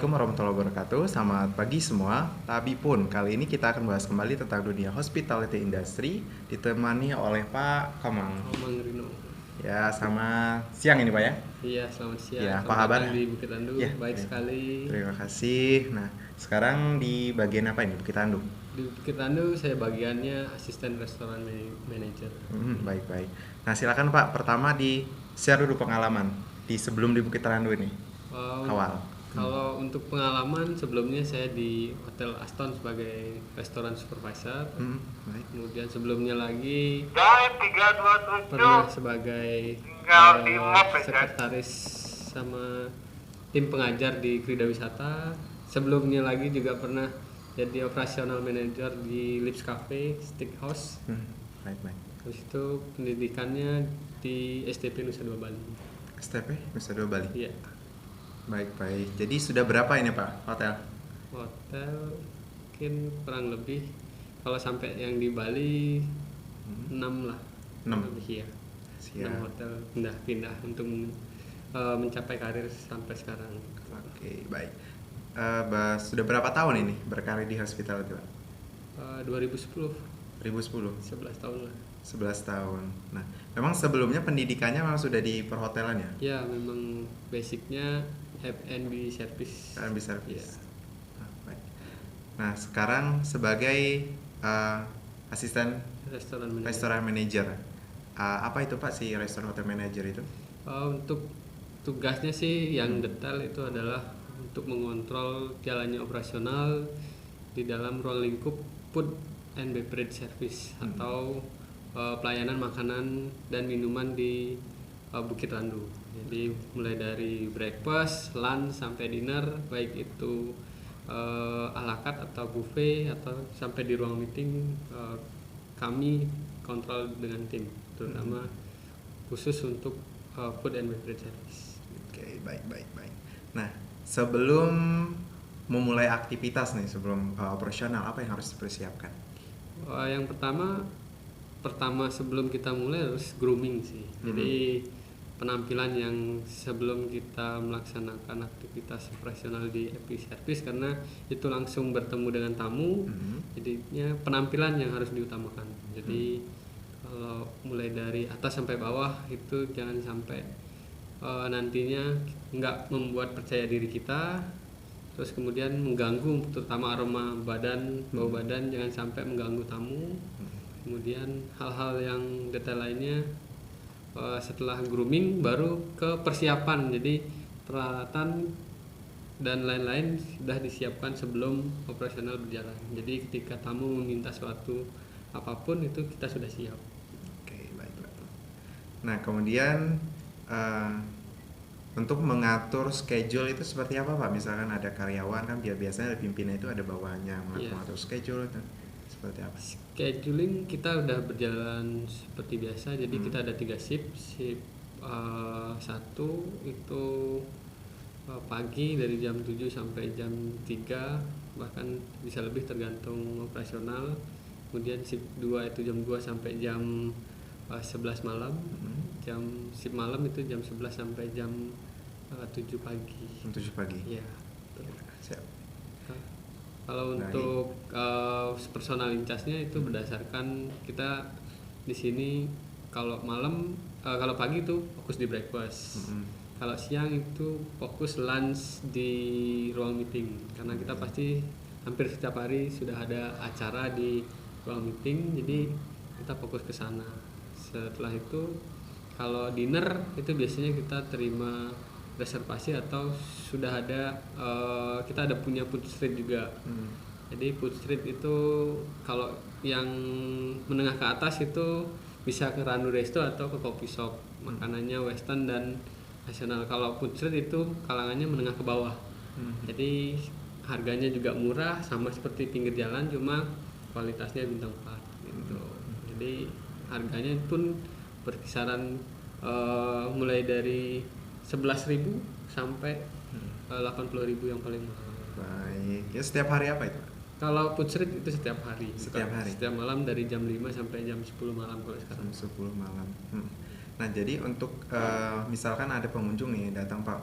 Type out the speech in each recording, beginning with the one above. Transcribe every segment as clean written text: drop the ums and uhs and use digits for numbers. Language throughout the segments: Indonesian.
Assalamualaikum warahmatullahi wabarakatuh. Selamat pagi semua. Tapi pun kali ini kita akan bahas kembali tentang dunia hospitality industry ditemani oleh Pak Komang. Komang Rino. Ya, sama siang ini Pak ya. Iya, selamat siang. Ya, Selamat apa kabar? datang di Bukit Andu. Ya, Baik sekali. Terima kasih. Nah, sekarang di bagian apa ini Bukit Andu? Di Bukit Andu saya bagiannya asisten restoran manager. Baik. Nah, silakan Pak. Pertama di share dulu pengalaman di sebelum di Bukit Andu ini. Awal. Kalau untuk pengalaman sebelumnya saya di Hotel Aston sebagai restoran supervisor. Baik. Kemudian sebelumnya lagi 327 pernah sebagai tinggal di map ya, sekretaris sama tim pengajar di Krida Wisata. Sebelumnya lagi juga pernah jadi operasional manager di Lips Cafe, Steakhouse. Baik. Terus itu pendidikannya di STP Nusa Dua Bali. STP Nusa Dua Bali. Iya. Baik. Jadi sudah berapa ini Pak hotel? Hotel mungkin kurang lebih kalau sampai yang di Bali 6 lah. 6. Lebih ya. Siap. 6 hotel pindah untuk mencapai karir sampai sekarang. Oke, baik. Sudah berapa tahun ini berkarir di hospitality Pak? 2010, 2010. 11 tahun lah. 11 tahun. Nah, memang sebelumnya pendidikannya memang sudah di perhotelan ya? Ya, memang basicnya F&B service. F&B service. Ya. Nah, baik. Nah, sekarang sebagai asisten restoran manager. Apa itu Pak si restoran hotel manager itu? Untuk tugasnya sih yang detail itu adalah untuk mengontrol jalannya operasional di dalam ruang lingkup food and beverage service atau pelayanan makanan dan minuman di Bukit Randu. Jadi mulai dari breakfast, lunch sampai dinner, baik itu à la carte atau buffet atau sampai di ruang meeting, kami kontrol dengan tim, terutama khusus untuk food and beverage service. Oke, baik. Nah, sebelum memulai aktivitas nih, sebelum operasional, apa yang harus dipersiapkan? Yang pertama sebelum kita mulai harus grooming sih. Jadi penampilan yang sebelum kita melaksanakan aktivitas operasional di FP Service, karena itu langsung bertemu dengan tamu, jadinya penampilan yang harus diutamakan. Jadi kalau mulai dari atas sampai bawah itu jangan sampai nantinya nggak membuat percaya diri kita, terus kemudian mengganggu, terutama aroma badan, bau badan jangan sampai mengganggu tamu. Kemudian hal-hal yang detail lainnya setelah grooming baru ke persiapan. Jadi peralatan dan lain-lain sudah disiapkan sebelum operasional berjalan. Jadi ketika tamu meminta suatu apapun itu kita sudah siap. Oke, baik. Nah, kemudian untuk mengatur schedule itu seperti apa Pak? Misalkan ada karyawan kan biasanya pimpinan itu ada bawahnya mengatur schedule itu seperti apa? Scheduling kita udah berjalan seperti biasa. Jadi kita ada 3 shift. Shift 1 itu pagi dari jam 7 sampai jam 3, bahkan bisa lebih tergantung operasional. Kemudian shift 2 itu jam 2 sampai jam 11 malam. Shift malam itu jam 11 sampai jam 7 pagi. Jam 7 pagi. Iya, betul. Siap. Kalau untuk personal incasnya itu berdasarkan kita di sini. Kalau malam, kalau pagi itu fokus di breakfast. Kalau siang itu fokus lunch di ruang meeting, karena kita pasti hampir setiap hari sudah ada acara di ruang meeting, jadi kita fokus ke sana. Setelah itu kalau dinner itu biasanya kita terima reservasi atau sudah ada, kita ada punya food street juga. Jadi food street itu kalau yang menengah ke atas itu bisa ke Randu Resto atau ke coffee shop, makanannya western dan nasional. Kalau food street itu kalangannya menengah ke bawah. Jadi harganya juga murah, sama seperti pinggir jalan, cuma kualitasnya bintang 4 gitu. Jadi harganya pun berkisaran mulai dari 11.000 sampai 80.000 yang paling mahal. Baik. Ya, setiap hari apa itu? Kalau food street itu setiap hari. Setiap hari. Setiap malam dari jam 5 sampai jam 10 malam kalau sekarang. Jam 10 malam. Nah, jadi untuk misalkan ada pengunjung nih datang Pak,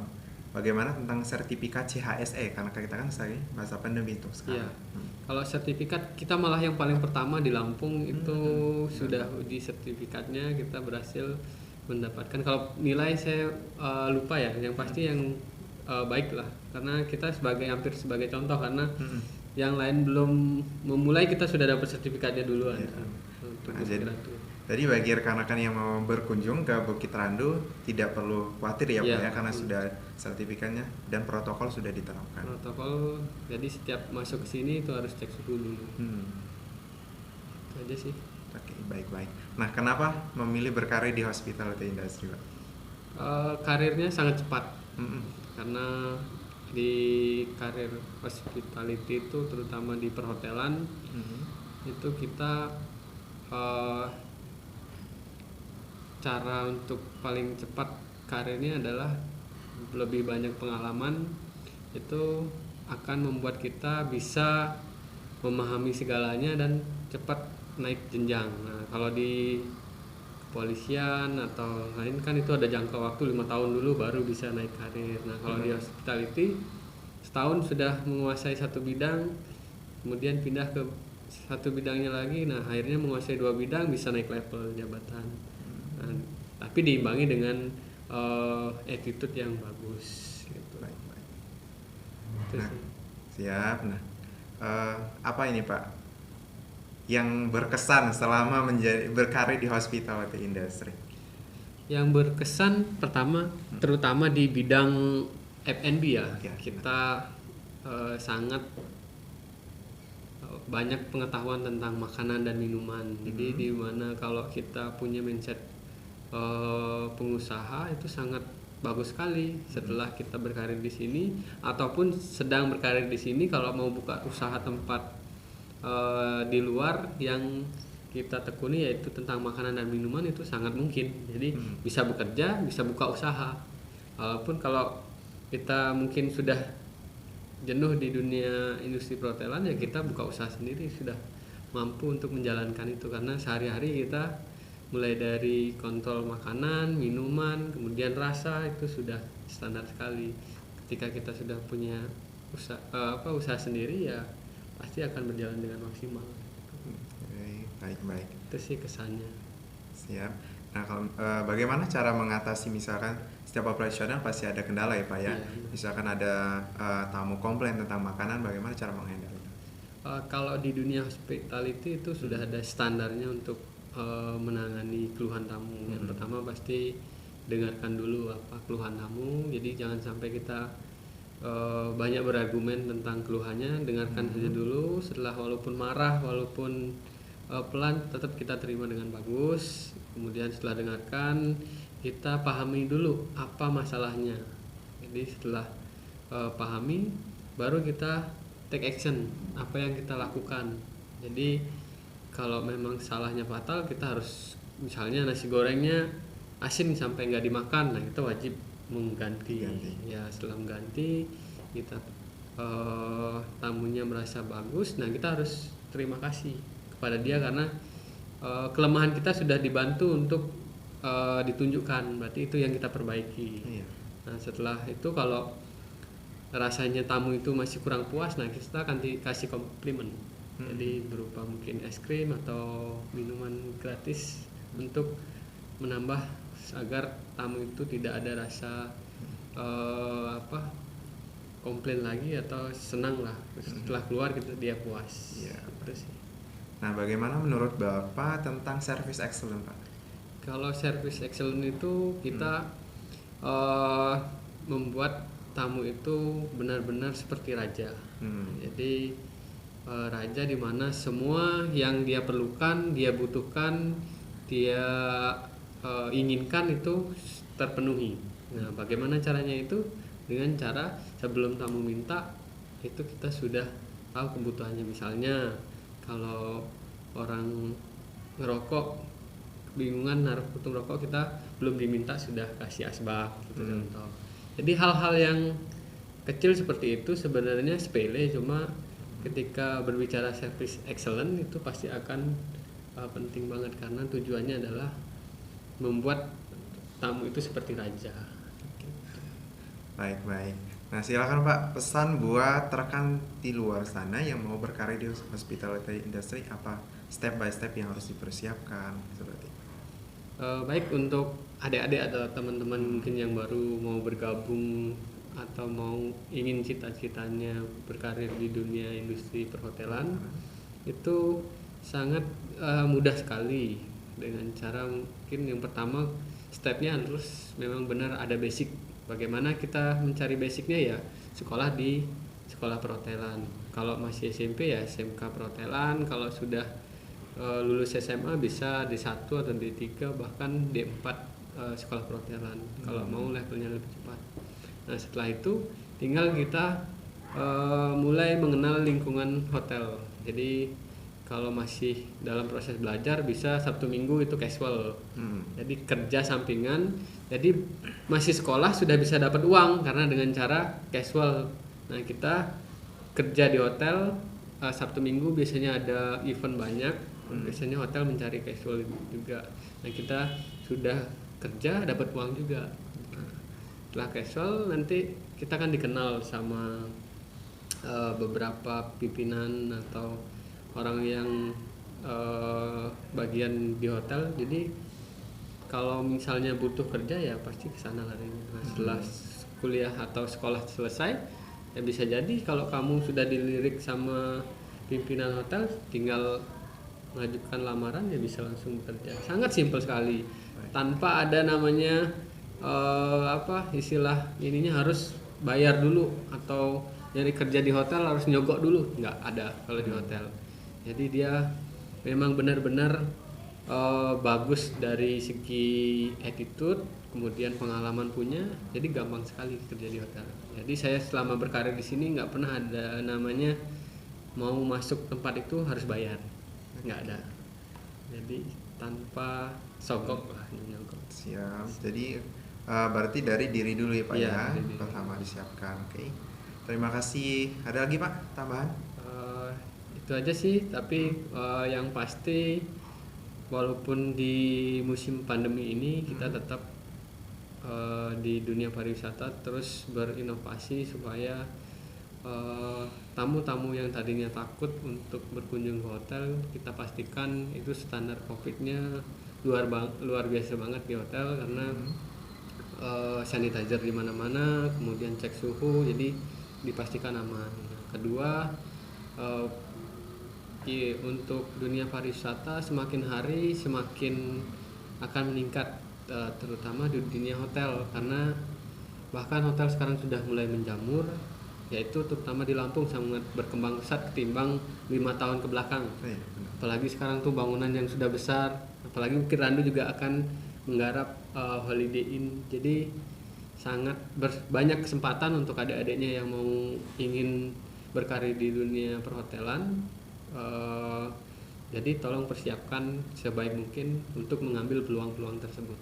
bagaimana tentang sertifikat CHSE karena kita kan saya masa pandemi itu Iya. sekarang. Kalau sertifikat kita malah yang paling pertama di Lampung itu sudah uji sertifikatnya, kita berhasil mendapatkan. Kalau nilai saya lupa ya, yang pasti yang baik lah, karena kita hampir sebagai contoh, karena yang lain belum memulai kita sudah dapat sertifikatnya duluan. Iya. Untuk Nah, Bukit Randu. jadi bagi rekan-rekan yang mau berkunjung ke Bukit Randu tidak perlu khawatir ya Pak ya, karena sudah sertifikatnya dan protokol sudah diterapkan. Protokol, jadi setiap masuk ke sini itu harus cek suhu dulu. Itu aja sih. Oke, baik-baik. Nah, kenapa memilih berkarir di hospitality industry, Pak? Karirnya sangat cepat. Karena di karir hospitality itu terutama di perhotelan itu kita cara untuk paling cepat karirnya adalah lebih banyak pengalaman, itu akan membuat kita bisa memahami segalanya dan cepat naik jenjang. Nah, kalau di kepolisian atau lain kan itu ada jangka waktu 5 tahun dulu baru bisa naik karir. Nah, kalau di hospitality setahun sudah menguasai satu bidang, kemudian pindah ke satu bidangnya lagi, nah akhirnya menguasai 2 bidang, bisa naik level jabatan. Nah, tapi diimbangi dengan attitude yang bagus gitu. Baik-baik. Itu Nah, sih. siap. Nah, apa ini Pak yang berkesan selama berkarir di hospitality industry? Yang berkesan pertama terutama di bidang F&B ya, kita sangat banyak pengetahuan tentang makanan dan minuman. Jadi di mana kalau kita punya mindset pengusaha itu sangat bagus sekali setelah kita berkarir di sini ataupun sedang berkarir di sini. Kalau mau buka usaha tempat di luar yang kita tekuni yaitu tentang makanan dan minuman, itu sangat mungkin. Jadi bisa bekerja, bisa buka usaha. Walaupun kalau kita mungkin sudah jenuh di dunia industri perhotelan, ya kita buka usaha sendiri sudah mampu untuk menjalankan itu, karena sehari-hari kita mulai dari kontrol makanan, minuman, kemudian rasa itu sudah standar sekali. Ketika kita sudah punya usaha sendiri, ya pasti akan berjalan dengan maksimal. Baik. Itu sih kesannya. Siap. Nah, kalau bagaimana cara mengatasi misalkan setiap operasional pasti ada kendala ya Pak ya? Misalkan ada tamu komplain tentang makanan, bagaimana cara menghandle itu? Kalau di dunia hospitality itu sudah ada standarnya untuk menangani keluhan tamu. Yang pertama pasti dengarkan dulu apa keluhan tamu. Jadi jangan sampai kita banyak berargumen tentang keluhannya, dengarkan saja dulu. Setelah walaupun marah, walaupun pelan, tetap kita terima dengan bagus. Kemudian setelah dengarkan, kita pahami dulu apa masalahnya. Jadi setelah pahami, baru kita take action apa yang kita lakukan. Jadi kalau memang salahnya fatal, kita harus misalnya nasi gorengnya asin sampai nggak dimakan, nah kita wajib mengganti. Ya setelah mengganti, kita tamunya merasa bagus, nah kita harus terima kasih kepada dia karena kelemahan kita sudah dibantu untuk ditunjukkan, berarti itu yang kita perbaiki. Nah setelah itu kalau rasanya tamu itu masih kurang puas, nah kita akan dikasih komplimen. Jadi berupa mungkin es krim atau minuman gratis untuk menambah agar tamu itu tidak ada rasa komplain lagi atau senang lah. Setelah keluar dia puas. Ya. Gitu sih. Nah, bagaimana menurut Bapak tentang service excellent Pak? Kalau service excellent itu kita membuat tamu itu benar-benar seperti raja. Jadi raja di mana semua yang dia perlukan, dia butuhkan, dia inginkan itu terpenuhi. Nah, bagaimana caranya itu? Dengan cara sebelum tamu minta itu kita sudah tahu kebutuhannya. Misalnya kalau orang ngerokok bingungan naruh puntung rokok, kita belum diminta sudah kasih asbak gitu contoh. Jadi hal-hal yang kecil seperti itu sebenarnya sepele, cuma ketika berbicara service excellent itu pasti akan penting banget karena tujuannya adalah membuat tamu itu seperti raja. Baik. Nah, silakan Pak, pesan buat rekan di luar sana yang mau berkarir di hospitality industry, apa step by step yang harus dipersiapkan seperti. Baik, untuk adik-adik atau teman-teman mungkin yang baru mau bergabung atau mau ingin cita-citanya berkarir di dunia industri perhotelan, itu sangat mudah sekali dengan cara mungkin yang pertama stepnya harus memang benar ada basic. Bagaimana kita mencari basicnya ya sekolah di sekolah perhotelan. Kalau masih SMP ya SMK perhotelan. Kalau sudah lulus SMA bisa D1 atau D3 bahkan D4 sekolah perhotelan. Kalau mau levelnya lebih cepat. Nah setelah itu tinggal kita mulai mengenal lingkungan hotel. Jadi kalau masih dalam proses belajar bisa Sabtu Minggu itu casual. Jadi kerja sampingan. Jadi masih sekolah sudah bisa dapat uang karena dengan cara casual. Nah kita kerja di hotel Sabtu Minggu biasanya ada event banyak. Biasanya hotel mencari casual juga. Nah kita sudah kerja dapat uang juga. Nah, setelah casual nanti kita akan dikenal sama beberapa pimpinan atau orang yang bagian di hotel. Jadi kalau misalnya butuh kerja ya pasti kesana larinya. Nah, setelah kuliah atau sekolah selesai ya bisa jadi kalau kamu sudah dilirik sama pimpinan hotel tinggal mengajukan lamaran ya bisa langsung bekerja. Sangat simpel sekali tanpa ada namanya istilah ininya harus bayar dulu atau nyari kerja di hotel harus nyogok dulu, nggak ada kalau di hotel. Jadi dia memang benar-benar bagus dari segi attitude, kemudian pengalaman punya, jadi gampang sekali kerja di hotel. Jadi saya selama berkarir di sini nggak pernah ada namanya mau masuk tempat itu harus bayar, nggak ada. Jadi tanpa sogok lah nyogok. Siap. Jadi berarti dari diri dulu ya Pak ya, pertama disiapkan. Oke. Terima kasih. Ada lagi Pak tambahan? Itu aja sih. Tapi yang pasti walaupun di musim pandemi ini kita tetap di dunia pariwisata terus berinovasi supaya tamu-tamu yang tadinya takut untuk berkunjung ke hotel kita pastikan itu standar COVID-nya luar biasa banget di hotel karena sanitizer di mana-mana, kemudian cek suhu, jadi dipastikan aman. Kedua, untuk dunia pariwisata semakin hari semakin akan meningkat, terutama di dunia hotel karena bahkan hotel sekarang sudah mulai menjamur, yaitu terutama di Lampung sangat berkembang pesat ketimbang 5 tahun ke belakang. Apalagi sekarang tuh bangunan yang sudah besar, apalagi Bukit Randu juga akan menggarap Holiday Inn. Jadi sangat banyak kesempatan untuk adik-adiknya yang mau ingin berkarir di dunia perhotelan. Jadi tolong persiapkan sebaik mungkin untuk mengambil peluang-peluang tersebut.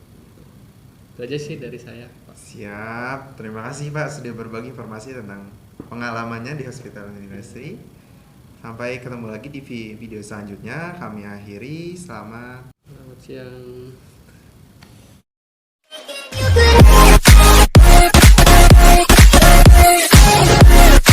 Itu aja sih dari saya, Pak. Siap. Terima kasih Pak sudah berbagi informasi tentang pengalamannya di hospitality industry. Sampai ketemu lagi di video selanjutnya. Kami akhiri. Selamat Selamat siang.